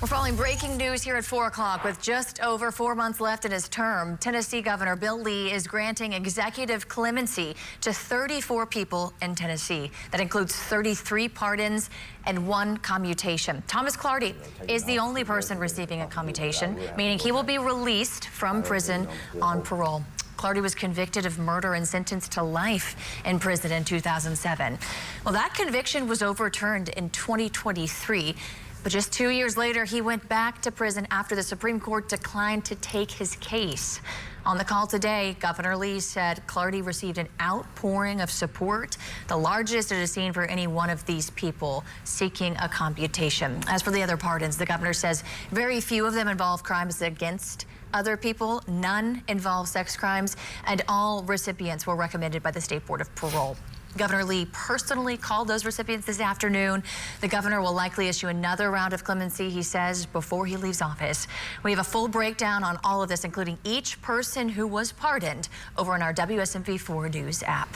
We're following breaking news here at 4 o'clock. With just over 4 months left in his term, Tennessee Governor Bill Lee is granting executive clemency to 34 people in Tennessee. That includes 33 pardons and 1 commutation. Thomas Clardy is the only person receiving a commutation, meaning he will be released from prison on parole. Clardy was convicted of murder and sentenced to life in prison in 2007. Well, that conviction was overturned in 2023. But just 2 years later, he went back to prison after the Supreme Court declined to take his case. On the call today, Governor Lee said Clardy received an outpouring of support, the largest it has seen for any one of these people seeking a commutation. As for the other pardons, the governor says very few of them involve crimes against other people, none involve sex crimes, and all recipients were recommended by the State Board of Parole. Governor Lee personally called those recipients this afternoon. The governor will likely issue another round of clemency, he says, before he leaves office. We have a full breakdown on all of this, including each person who was pardoned, over on our WSMV4 News app.